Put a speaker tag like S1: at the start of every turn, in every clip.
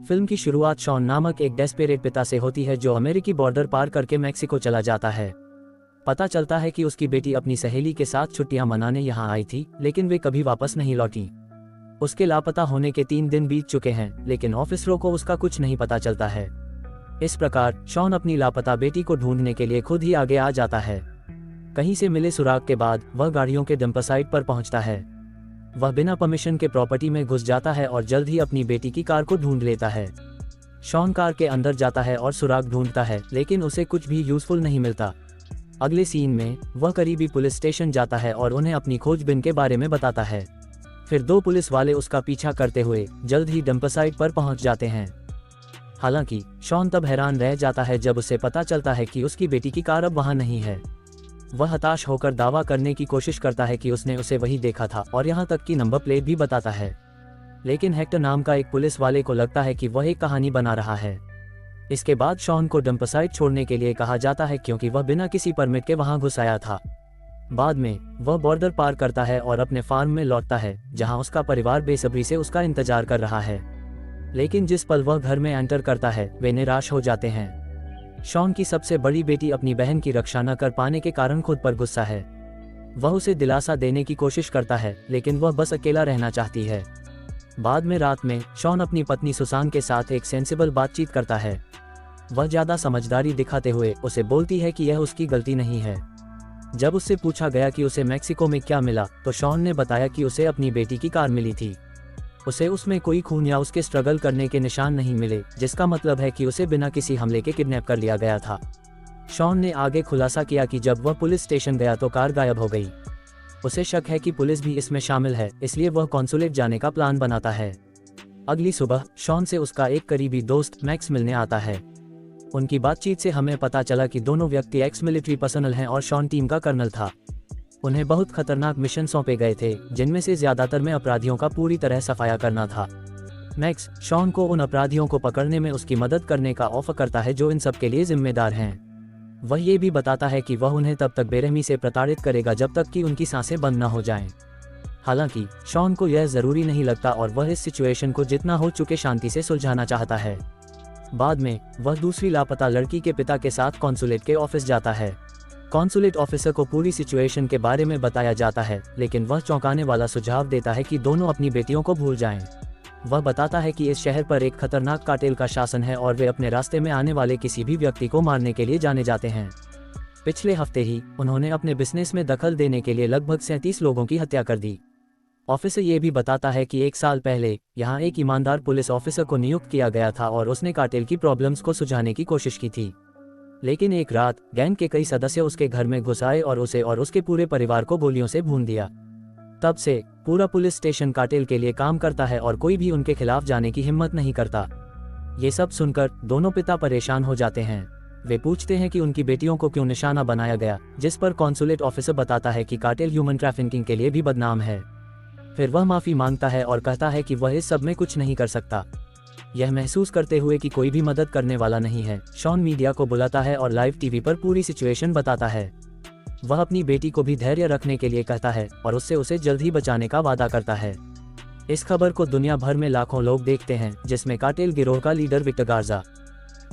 S1: Film की शुरुआत Shawn नामक एक डेस्पेरेट पिता से होती है जो अमेरिकी बॉर्डर पार करके मैक्सिको चला जाता है। पता चलता है कि उसकी बेटी अपनी सहेली के साथ छुट्टियां मनाने यहाँ आई थी, लेकिन वे कभी वापस नहीं लौटी। उसके लापता होने के 3 दिन बीत चुके हैं, लेकिन ऑफिसरों को उसका कुछ नहीं पता चलता है। इस प्रकार शॉन अपनी लापता बेटी को ढूंढने के लिए खुद ही आगे आ जाता है। कहीं से मिले सुराग के बाद वह गाड़ियों के डंपर साइट पर पहुंचता है। वह बिना परमिशन के प्रॉपर्टी में घुस जाता है और जल्द ही अपनी बेटी की कार को ढूंढ लेता है। शॉन कार के अंदर जाता है और सुराग ढूंढता है, लेकिन उसे कुछ भी यूजफुल नहीं मिलता। अगले सीन में वह करीबी पुलिस स्टेशन जाता है और उन्हें अपनी खोजबीन के बारे में बताता है। फिर 2 पुलिस वाले उसका पीछा करते हुए जल्द ही डंपर साइट पर पहुंच जाते हैं। हालांकि शॉन तब हैरान रह जाता है जब उसे पता चलता है कि उसकी बेटी की कार अब वहां नहीं है। वह हताश होकर दावा करने की कोशिश करता है कि उसने उसे वही देखा था और यहाँ तक कि नंबर प्लेट भी बताता है, लेकिन हेक्टर नाम का एक पुलिस वाले को लगता है कि वह एक कहानी बना रहा है। इसके बाद शॉन को डंपर साइट छोड़ने के लिए कहा जाता है क्योंकि वह बिना किसी परमिट के वहां घुस आया था। बाद में वह बॉर्डर पार करता है और अपने फार्म में लौटता है, जहां उसका परिवार बेसब्री से उसका इंतजार कर रहा है। लेकिन जिस पल वह घर में एंटर करता है वे निराश हो जाते हैं। शॉन की सबसे बड़ी बेटी अपनी बहन की रक्षा न कर पाने के कारण खुद पर गुस्सा है। वह उसे दिलासा देने की कोशिश करता है, लेकिन वह बस अकेला रहना चाहती है। बाद में रात में शॉन अपनी पत्नी सुसान के साथ एक सेंसिबल बातचीत करता है। वह ज्यादा समझदारी दिखाते हुए उसे बोलती है कि यह उसकी गलती नहीं है। जब उससे पूछा गया कि उसे मैक्सिको में क्या मिला, तो शॉन ने बताया कि उसे अपनी बेटी की कार मिली थी। उसे उसमें कोई खून या उसके स्ट्रगल करने के निशान नहीं मिले, जिसका मतलब है कि उसे बिना किसी हमले के किडनैप कर लिया गया था। शॉन ने आगे खुलासा किया कि जब वह पुलिस स्टेशन गया तो कार गायब हो गई। उसे शक है कि पुलिस भी इसमें शामिल है, इसलिए वह कॉन्सुलेट जाने का प्लान बनाता है। अगली सुबह शॉन से उसका एक करीबी दोस्त मैक्स मिलने आता है। उनकी बातचीत से हमें पता चला कि दोनों व्यक्ति एक्स मिलिट्री पर्सनल हैं और शॉन टीम का कर्नल था। उन्हें बहुत खतरनाक मिशन सौंपे गए थे, जिनमें से ज्यादातर में अपराधियों का पूरी तरह सफाया करना था। मैक्स शॉन को उन अपराधियों को पकड़ने में उसकी मदद करने का ऑफर करता है जो इन सब के लिए जिम्मेदार हैं। वह ये भी बताता है कि वह उन्हें तब तक बेरहमी से प्रताड़ित करेगा जब तक कि उनकी सांसें बंद न हो जाएं। हालांकि शॉन को यह जरूरी नहीं लगता और वह इस सिचुएशन को जितना हो चुके शांति से सुलझाना चाहता है। बाद में वह दूसरी लापता लड़की के पिता के साथ कॉन्सुलेट के ऑफिस जाता है। कॉन्सुलेट ऑफिसर को पूरी सिचुएशन के बारे में बताया जाता है, लेकिन वह चौंकाने वाला सुझाव देता है कि दोनों अपनी बेटियों को भूल जाएं। वह बताता है कि इस शहर पर एक खतरनाक कार्टेल का शासन है और वे अपने रास्ते में आने वाले किसी भी व्यक्ति को मारने के लिए जाने जाते हैं। पिछले हफ्ते ही उन्होंने अपने बिजनेस में दखल देने के लिए लगभग 37 लोगों की हत्या कर दी। ऑफिसर ये भी बताता है कि 1 साल पहले यहाँ एक ईमानदार पुलिस ऑफिसर को नियुक्त किया गया था और उसने कार्टेल की प्रॉब्लम्स को सुलझाने की कोशिश की थी। लेकिन एक रात गैंग के कई सदस्य उसके घर में घुस आए और उसे और उसके पूरे परिवार को गोलियों से भून दिया। तब से पूरा पुलिस स्टेशन कार्टेल के लिए काम करता है और कोई भी उनके खिलाफ जाने की हिम्मत नहीं करता। ये सब सुनकर दोनों पिता परेशान हो जाते हैं। वे पूछते हैं कि उनकी बेटियों को क्यों निशाना बनाया गया, जिस पर कॉन्सुलेट ऑफिसर बताता है कि कार्टेल ह्यूमन ट्रैफिकिंग के लिए भी बदनाम है। फिर वह माफी मांगता है और कहता है कि वह इस सब में कुछ नहीं कर सकता। यह महसूस करते हुए कि कोई भी मदद करने वाला नहीं है, शॉन मीडिया को बुलाता है और लाइव टीवी पर पूरी सिचुएशन बताता है। वह अपनी बेटी को भी धैर्य रखने के लिए कहता है और उससे उसे जल्द ही बचाने का वादा करता है। इस खबर को दुनिया भर में लाखों लोग देखते हैं, जिसमें कार्टेल गिरोह का लीडर विक्टर गार्जा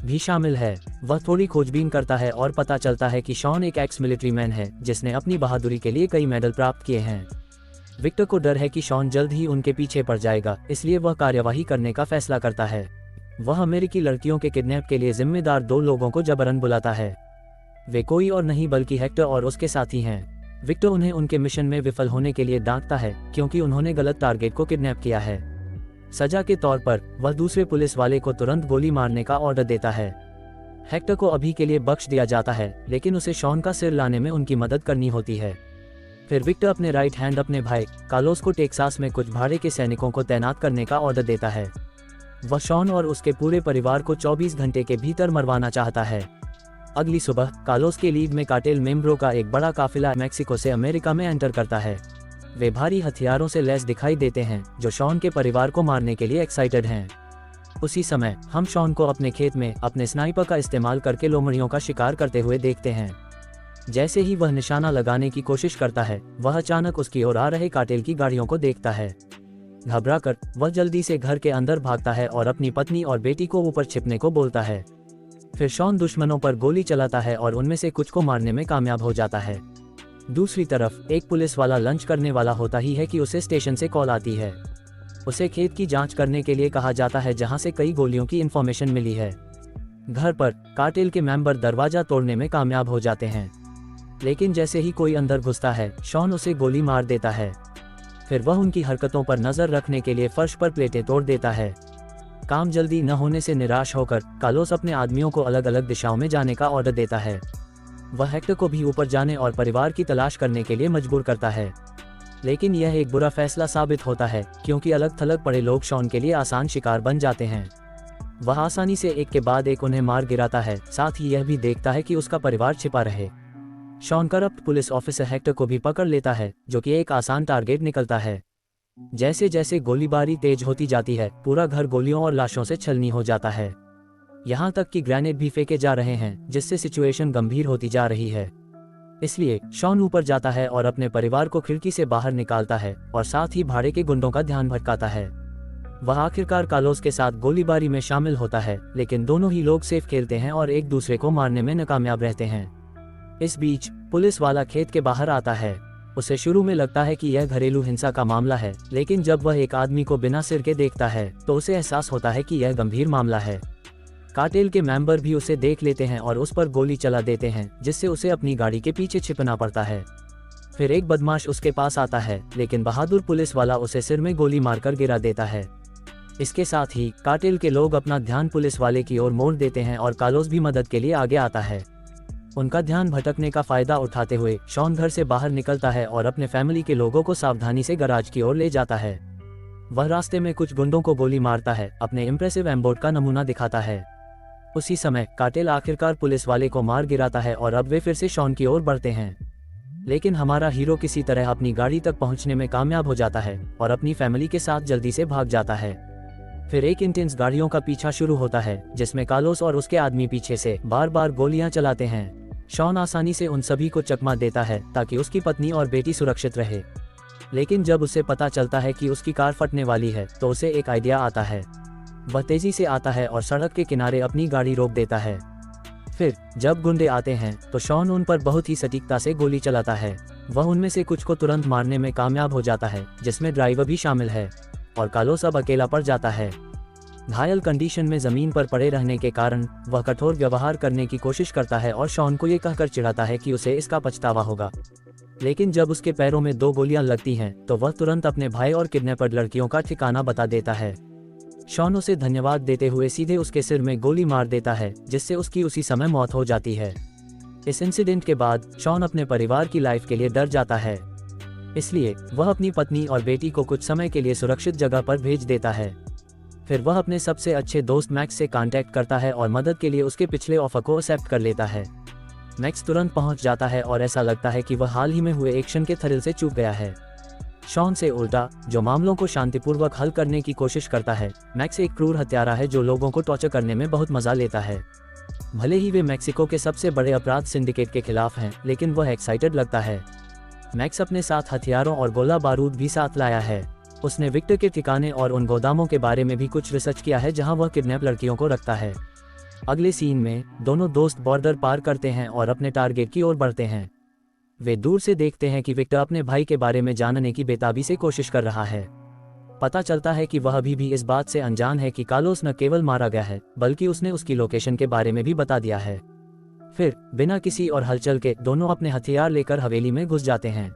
S1: भी शामिल है। वह थोड़ी खोजबीन करता है और पता चलता है कि शॉन एक एक्स मिलिट्री मैन है जिसने अपनी बहादुरी के लिए कई मेडल प्राप्त किए हैं। विक्टर को डर है कि शॉन जल्द ही उनके पीछे पड़ जाएगा, इसलिए वह कार्यवाही करने का फैसला करता है। वह अमेरिकी लड़कियों के किडनैप के लिए जिम्मेदार 2 लोगों को जबरन बुलाता है। वे कोई और नहीं बल्कि हेक्टर और उसके साथी हैं। विक्टर उन्हें उनके मिशन में विफल होने के लिए डांटता है क्योंकि उन्होंने गलत टारगेट को किडनैप किया है। सजा के तौर पर वह दूसरे पुलिस वाले को तुरंत गोली मारने का ऑर्डर देता है। हेक्टर को अभी के लिए बख्श दिया जाता है, लेकिन उसे शॉन का सिर लाने में उनकी मदद करनी होती है। फिर विक्टर अपने राइट हैंड अपने भाई कार्लोस को टेक्सास में कुछ भाड़े के सैनिकों को तैनात करने का ऑर्डर देता है। वह शॉन और उसके पूरे परिवार को 24 घंटे के भीतर मरवाना चाहता है। अगली सुबह कार्लोस के लीड में कार्टेल मेंबरों का एक बड़ा काफिला मैक्सिको से अमेरिका में एंटर करता है। वे भारी हथियारों से लैस दिखाई देते हैं, जो शॉन के परिवार को मारने के लिए एक्साइटेड हैं। उसी समय हम शॉन को अपने खेत में अपने स्नाइपर का इस्तेमाल करके लोमड़ियों का शिकार करते हुए देखते हैं। जैसे ही वह निशाना लगाने की कोशिश करता है, वह अचानक उसकी ओर आ रहे कार्टेल की गाड़ियों को देखता है। घबराकर वह जल्दी से घर के अंदर भागता है और अपनी पत्नी और बेटी को ऊपर छिपने को बोलता है। फिर शॉन दुश्मनों पर गोली चलाता है और उनमें से कुछ को मारने में कामयाब हो जाता है। दूसरी तरफ एक पुलिस वाला लंच करने वाला होता ही है कि उसे स्टेशन से कॉल आती है। उसे खेत की जांच करने के लिए कहा जाता है जहां से कई गोलियों की इन्फॉर्मेशन मिली है। घर पर कार्टेल के मेंबर दरवाजा तोड़ने में कामयाब हो जाते हैं, लेकिन जैसे ही कोई अंदर घुसता है शॉन उसे गोली मार देता है। फिर वह उनकी हरकतों पर नजर रखने के लिए फर्श पर प्लेटें तोड़ देता है। काम जल्दी न होने से निराश होकर कार्लोस अपने आदमियों को अलग अलग दिशाओं में जाने का ऑर्डर देता है। वह हेक्टर को भी ऊपर जाने और परिवार की तलाश करने के लिए मजबूर करता है, लेकिन यह एक बुरा फैसला साबित होता है क्योंकि अलग थलग पड़े लोग शॉन के लिए आसान शिकार बन जाते हैं। वह आसानी से एक के बाद एक उन्हें मार गिराता है, साथ ही यह भी देखता है कि उसका परिवार छिपा रहे। Shawn corrupt police officer Hector को भी पकड़ लेता है, जो कि एक आसान टारगेट निकलता है। जैसे जैसे गोलीबारी तेज होती जाती है पूरा घर गोलियों और लाशों से छलनी हो जाता है। यहाँ तक कि ग्रेनेड भी फेंके जा रहे हैं, जिससे सिचुएशन गंभीर होती जा रही है। इसलिए शॉन ऊपर जाता है और अपने परिवार को खिड़की से बाहर निकालता है और साथ ही भाड़े के गुंडों का ध्यान भटकाता है। वह आखिरकार कार्लोस के साथ गोलीबारी में शामिल होता है, लेकिन दोनों ही लोग सेफ खेलते हैं और एक दूसरे को मारने में नाकामयाब रहते हैं। इस बीच पुलिस वाला खेत के बाहर आता है। उसे शुरू में लगता है कि यह घरेलू हिंसा का मामला है, लेकिन जब वह एक आदमी को बिना सिर के देखता है तो उसे एहसास होता है कि यह गंभीर मामला है। कार्टेल के मेंबर भी उसे देख लेते हैं और उस पर गोली चला देते हैं, जिससे उसे अपनी गाड़ी के पीछे छिपना पड़ता है। फिर एक बदमाश उसके पास आता है, लेकिन बहादुर पुलिस वाला उसे सिर में गोली मारकर गिरा देता है। इसके साथ ही कार्टेल के लोग अपना ध्यान पुलिस वाले की ओर मोड़ देते हैं और कार्लोस भी मदद के लिए आगे आता है। उनका ध्यान भटकने का फायदा उठाते हुए शॉन घर से बाहर निकलता है और अपने फैमिली के लोगों को सावधानी से गैराज की ओर ले जाता है। वह रास्ते में कुछ गुंडों को गोली मारता है, अपने इम्प्रेसिव एम्बोट का नमूना दिखाता है। उसी समय कार्टेल आखिरकार पुलिस वाले को मार गिराता है और अब वे फिर से शॉन की ओर बढ़ते हैं, लेकिन हमारा हीरो किसी तरह अपनी गाड़ी तक पहुंचने में कामयाब हो जाता है और अपनी फैमिली के साथ जल्दी से भाग जाता है। फिर एक इंटेंस गाड़ियों का पीछा शुरू होता है, जिसमें कार्लोस और उसके आदमी पीछे से बार बार गोलियां चलाते हैं। शॉन आसानी से उन सभी को चकमा देता है ताकि उसकी पत्नी और बेटी सुरक्षित रहे, लेकिन जब उसे पता चलता है कि उसकी कार फटने वाली है तो उसे एक आइडिया आता है। वह तेजी से आता है और सड़क के किनारे अपनी गाड़ी रोक देता है। फिर जब गुंडे आते हैं तो शॉन उन पर बहुत ही सटीकता से गोली चलाता है। वह उनमें से कुछ को तुरंत मारने में कामयाब हो जाता है, जिसमें ड्राइवर भी शामिल है, और कार्लोस अब अकेला पड़ जाता है। घायल कंडीशन में जमीन पर पड़े रहने के कारण वह कठोर व्यवहार करने की कोशिश करता है और शॉन को ये कहकर चिढ़ाता है कि उसे इसका पछतावा होगा। लेकिन जब उसके पैरों में 2 गोलियां लगती हैं तो वह तुरंत अपने भाई और किडनैपर्ड लड़कियों का ठिकाना बता देता है। शॉन उसे धन्यवाद देते हुए सीधे उसके सिर में गोली मार देता है, जिससे उसकी उसी समय मौत हो जाती है। इस इंसिडेंट के बाद शॉन अपने परिवार की लाइफ के लिए डर जाता है, इसलिए वह अपनी पत्नी और बेटी को कुछ समय के लिए सुरक्षित जगह पर भेज देता है। फिर वह अपने सबसे अच्छे दोस्त मैक्स से कांटेक्ट करता है और मदद के लिए उसके पिछले ऑफर को एक्सेप्ट कर लेता है। मैक्स तुरंत पहुंच जाता है और ऐसा लगता है कि वह हाल ही में हुए एक्शन के थ्रिल से चूक गया है। शॉन से उल्टा, जो मामलों को शांतिपूर्वक हल करने की कोशिश करता है, मैक्स एक क्रूर हत्यारा है जो लोगों को टॉर्चर करने में बहुत मजा लेता है। भले ही वे मेक्सिको के सबसे बड़े अपराध सिंडिकेट के खिलाफ हैं, लेकिन वह एक्साइटेड लगता है। मैक्स अपने साथ हथियारों और गोला बारूद भी साथ लाया है। उसने विक्टर के ठिकाने और उन गोदामों के बारे में भी कुछ रिसर्च किया है जहां वह किडनैप लड़कियों को रखता है। अगले सीन में दोनों दोस्त बॉर्डर पार करते हैं और अपने टारगेट की ओर बढ़ते हैं। वे दूर से देखते हैं कि विक्टर अपने भाई के बारे में जानने की बेताबी से कोशिश कर रहा है। पता चलता है कि वह अभी भी इस बात से अनजान है कि कार्लोस न केवल मारा गया है, बल्कि उसने उसकी लोकेशन के बारे में भी बता दिया है। फिर बिना किसी और हलचल के दोनों अपने हथियार लेकर हवेली में घुस जाते हैं।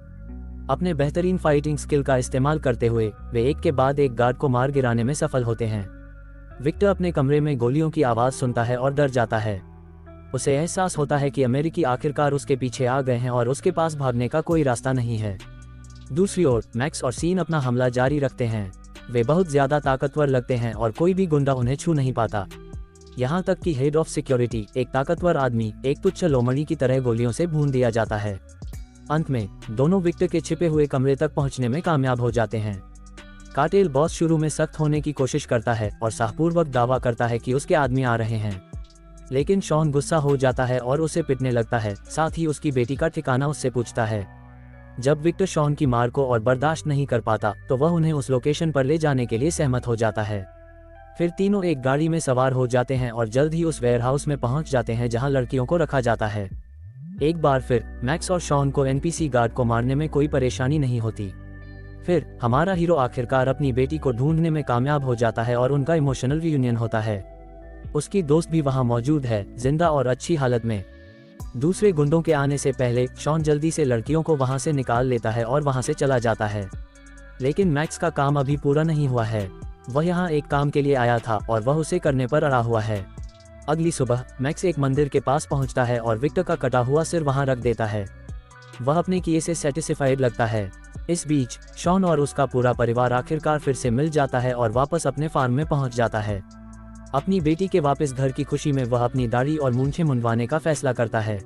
S1: अपने बेहतरीन फाइटिंग स्किल का इस्तेमाल करते हुए वे एक के बाद एक गार्ड को मार गिराने में सफल होते हैं। विक्टर अपने कमरे में गोलियों की आवाज सुनता है और डर जाता है। उसे एहसास होता है कि अमेरिकी आखिरकार उसके पीछे आ गए हैं और उसके पास भागने का कोई रास्ता नहीं है। दूसरी ओर मैक्स और सीन अपना हमला जारी रखते हैं। वे बहुत ज्यादा ताकतवर लगते हैं और कोई भी गुंडा उन्हें छू नहीं पाता। यहाँ तक कि हेड ऑफ सिक्योरिटी, एक ताकतवर आदमी, एक तुच्छ लोमड़ी की तरह गोलियों से भून दिया जाता है। अंत में दोनों विक्टर के छिपे हुए कमरे तक पहुंचने में कामयाब हो जाते हैं। कार्टेल बॉस शुरू में सख्त होने की कोशिश करता है और साहपूर्वक दावा करता है कि उसके आदमी आ रहे हैं, लेकिन शॉन गुस्सा हो जाता है और उसे पिटने लगता है। साथ ही उसकी बेटी का ठिकाना उससे पूछता है। जब विक्टर शॉन की मार को और बर्दाश्त नहीं कर पाता तो वह उन्हें उस लोकेशन पर ले जाने के लिए सहमत हो जाता है। फिर तीनों एक गाड़ी में सवार हो जाते हैं और जल्द ही उस वेयरहाउस में पहुंच जाते हैं जहां लड़कियों को रखा जाता है। एक बार फिर मैक्स और शॉन को एनपीसी गार्ड को मारने में कोई परेशानी नहीं होती। फिर हमारा हीरो आखिरकार अपनी बेटी को ढूंढने में कामयाब हो जाता है और उनका इमोशनल रियूनियन होता है। उसकी दोस्त भी वहां मौजूद है, जिंदा और अच्छी हालत में। दूसरे गुंडों के आने से पहले शॉन जल्दी से लड़कियों को वहां से निकाल लेता है और वहां से चला जाता है। लेकिन मैक्स का काम अभी पूरा नहीं हुआ है। वह यहाँ एक काम के लिए आया था और वह उसे करने पर अड़ा हुआ है। अगली सुबह मैक्स एक मंदिर के पास पहुंचता है और विक्टर का कटा हुआ सिर वहां रख देता है। वह अपने किए से सेटिस्फाइड लगता है। इस बीच शॉन और उसका पूरा परिवार आखिरकार फिर से मिल जाता है और वापस अपने फार्म में पहुंच जाता है। अपनी बेटी के वापस घर की खुशी में वह अपनी दाढ़ी और मूंछें मुंडवाने का फैसला करता है।